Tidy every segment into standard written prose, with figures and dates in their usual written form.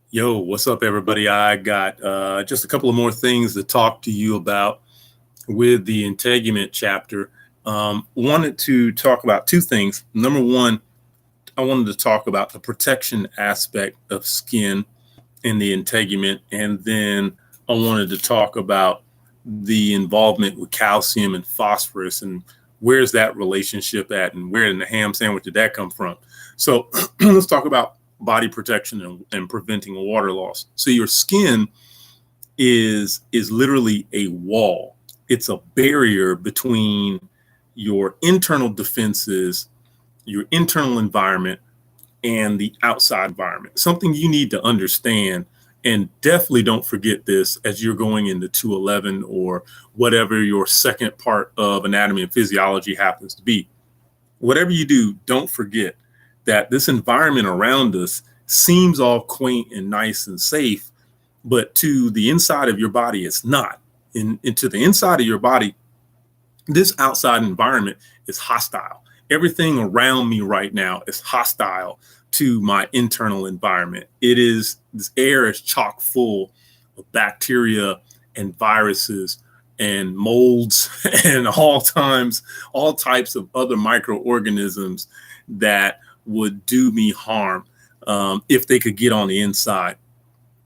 Yo, what's up, everybody? I got just a couple of more things to talk to you about with the Integument chapter. Wanted to talk about two things. Number one, I wanted to talk about the protection aspect of skin in the Integument, and then I wanted to talk about the involvement with calcium and phosphorus and where's that relationship at, and where in the ham sandwich did that come from. So let's talk about body protection and preventing water loss. So your skin is literally a wall. It's a barrier between your internal defenses, your internal environment, and the outside environment. Something you need to understand, and definitely don't forget this as you're going into 211 or whatever your second part of anatomy and physiology happens to be. Whatever you do, don't forget that this environment around us seems all quaint and nice and safe, but to the inside of your body, it's not. Into the inside of your body, this outside environment is hostile. Everything around me right now is hostile to my internal environment. This air is chock full of bacteria and viruses and molds and all types of other microorganisms that would do me harm if they could get on the inside.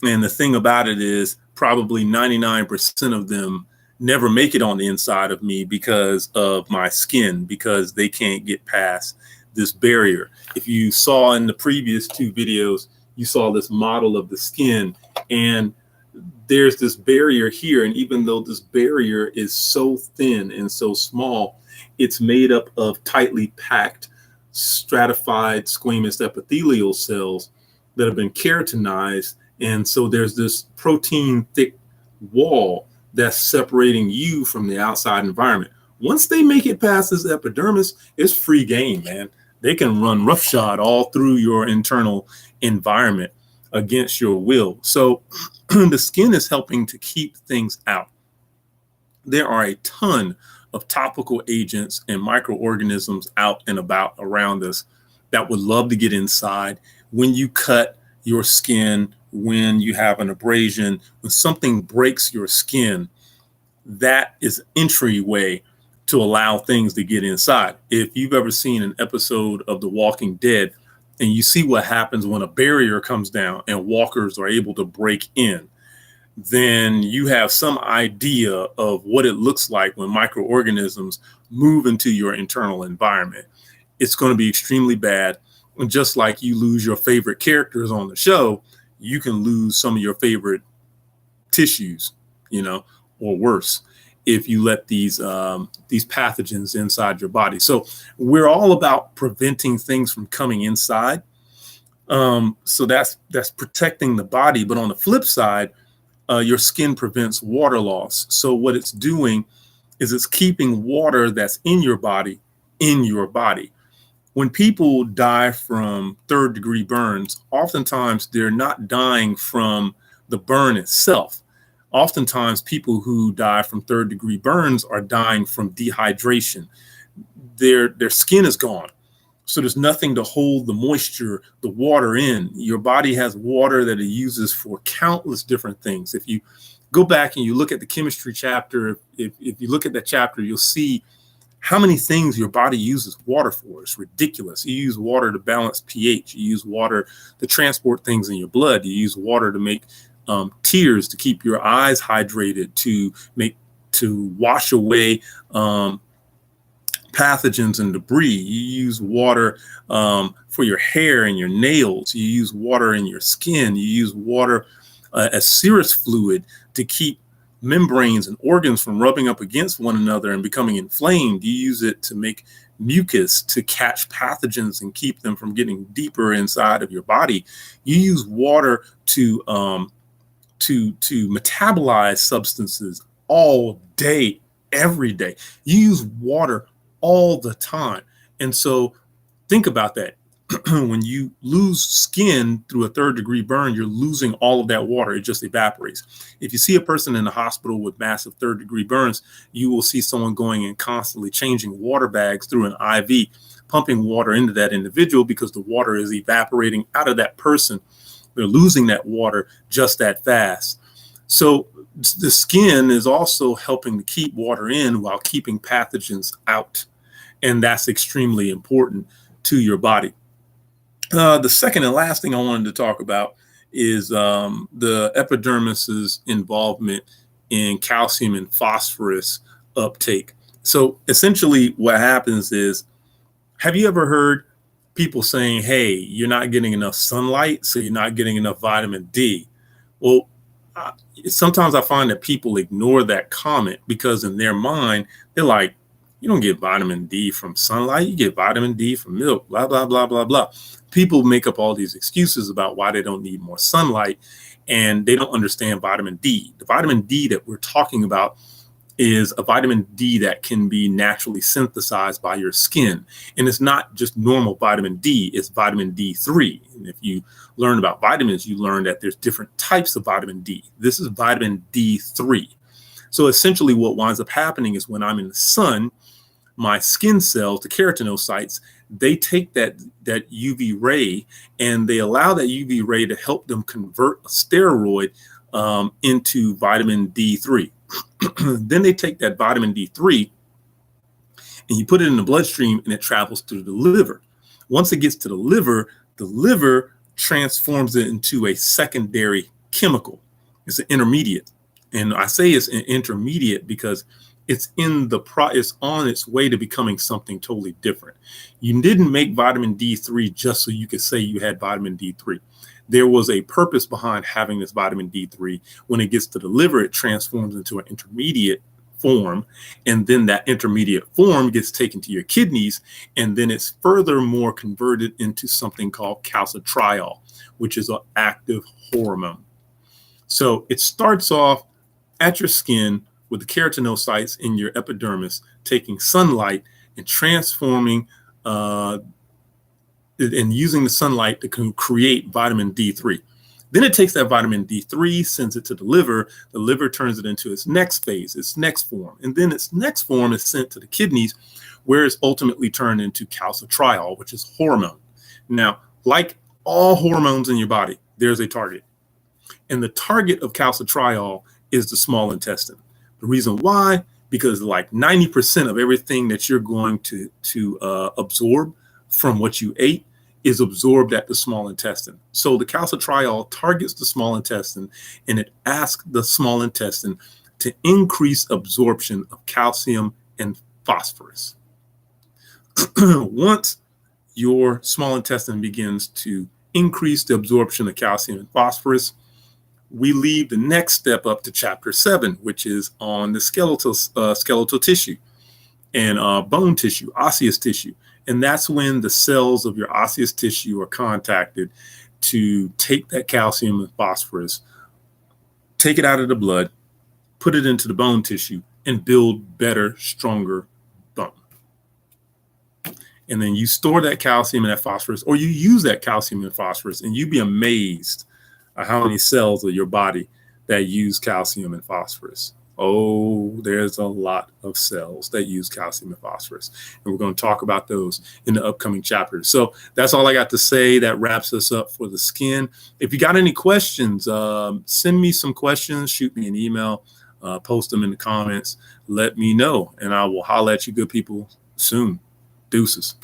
And the thing about it is probably 99% of them never make it on the inside of me because of my skin, because they can't get past this barrier. If you saw in the previous two videos, you saw this model of the skin, and there's this barrier here. And even though this barrier is so thin and so small, it's made up of tightly packed stratified squamous epithelial cells that have been keratinized. And so there's this protein thick wall that's separating you from the outside environment. Once they make it past this epidermis, it's free game, man. They can run roughshod all through your internal environment against your will. So the skin is helping to keep things out. There are a ton of topical agents and microorganisms out and about around us that would love to get inside. When you cut your skin, when you have an abrasion, when something breaks your skin, that is an entryway to allow things to get inside. If you've ever seen an episode of The Walking Dead and you see what happens when a barrier comes down and walkers are able to break in, then you have some idea of what it looks like when microorganisms move into your internal environment. It's going to be extremely bad. And just like you lose your favorite characters on the show, you can lose some of your favorite tissues, or worse, if you let these pathogens inside your body. So we're all about preventing things from coming inside. So that's protecting the body. But on the flip side, your skin prevents water loss. So what it's doing is it's keeping water that's in your body in your body. When people die from third-degree burns, oftentimes they're not dying from the burn itself. Oftentimes people who die from third-degree burns are dying from dehydration. Their skin is gone. So there's nothing to hold the moisture, the water in. Your body has water that it uses for countless different things. If you go back and you look at the chemistry chapter, if you look at that chapter, you'll see how many things your body uses water for. It's ridiculous. You use water to balance pH. You use water to transport things in your blood. You use water to make tears, to keep your eyes hydrated, to wash away pathogens and debris. You use water for your hair and your nails. You use water in your skin. You use water as serous fluid to keep membranes and organs from rubbing up against one another and becoming inflamed. You use it to make mucus to catch pathogens and keep them from getting deeper inside of your body. You use water to metabolize substances all day, every day. You use water all the time. And so think about that. When you lose skin through a third-degree burn, you're losing all of that water. It just evaporates. If you see a person in the hospital with massive third-degree burns, you will see someone going and constantly changing water bags through an IV, pumping water into that individual because the water is evaporating out of that person They're losing that water just that fast. So the skin is also helping to keep water in while keeping pathogens out. And that's extremely important to your body. The second and last thing I wanted to talk about is the epidermis's involvement in calcium and phosphorus uptake. So essentially what happens is, have you ever heard people saying, hey, you're not getting enough sunlight, so you're not getting enough vitamin D? Well, sometimes I find that people ignore that comment because in their mind, they're like, you don't get vitamin D from sunlight, you get vitamin D from milk, blah, blah, blah, blah, blah. People make up all these excuses about why they don't need more sunlight, and they don't understand vitamin D. The vitamin D that we're talking about is a vitamin D that can be naturally synthesized by your skin. And it's not just normal vitamin D, it's vitamin D3. And if you learn about vitamins, you learn that there's different types of vitamin D. This is vitamin D3. So essentially what winds up happening is when I'm in the sun, my skin cells, the keratinocytes, they take that UV ray and they allow that UV ray to help them convert a steroid into vitamin D3. Then they take that vitamin D3 and you put it in the bloodstream and it travels through the liver. Once it gets to the liver transforms it into a secondary chemical. It's an intermediate. And I say it's an intermediate because it's it's on its way to becoming something totally different. You didn't make vitamin D3 just so you could say you had vitamin D3. There was a purpose behind having this vitamin D3. When it gets to the liver, it transforms into an intermediate form. And then that intermediate form gets taken to your kidneys. And then it's furthermore converted into something called calcitriol, which is an active hormone. So it starts off at your skin with the keratinocytes in your epidermis taking sunlight and transforming and using the sunlight to create vitamin D3. Then it takes that vitamin D3, sends it to the liver turns it into its next phase, its next form. And then its next form is sent to the kidneys, where it's ultimately turned into calcitriol, which is hormone. Now, like all hormones in your body, there's a target. And the target of calcitriol is the small intestine. The reason why, because like 90% of everything that you're going to absorb from what you ate is absorbed at the small intestine. So the calcitriol targets the small intestine and it asks the small intestine to increase absorption of calcium and phosphorus. Once your small intestine begins to increase the absorption of calcium and phosphorus, we leave the next step up to chapter 7, which is on the skeletal tissue and bone tissue, osseous tissue. And that's when the cells of your osseous tissue are contacted to take that calcium and phosphorus, take it out of the blood, put it into the bone tissue, and build better, stronger bone. And then you store that calcium and that phosphorus, or you use that calcium and phosphorus, and you'd be amazed at how many cells of your body that use calcium and phosphorus. Oh, there's a lot of cells that use calcium and phosphorus. And we're going to talk about those in the upcoming chapters. So that's all I got to say. That wraps us up for the skin. If you got any questions, send me some questions, shoot me an email, post them in the comments, let me know, and I will holler at you good people soon. Deuces.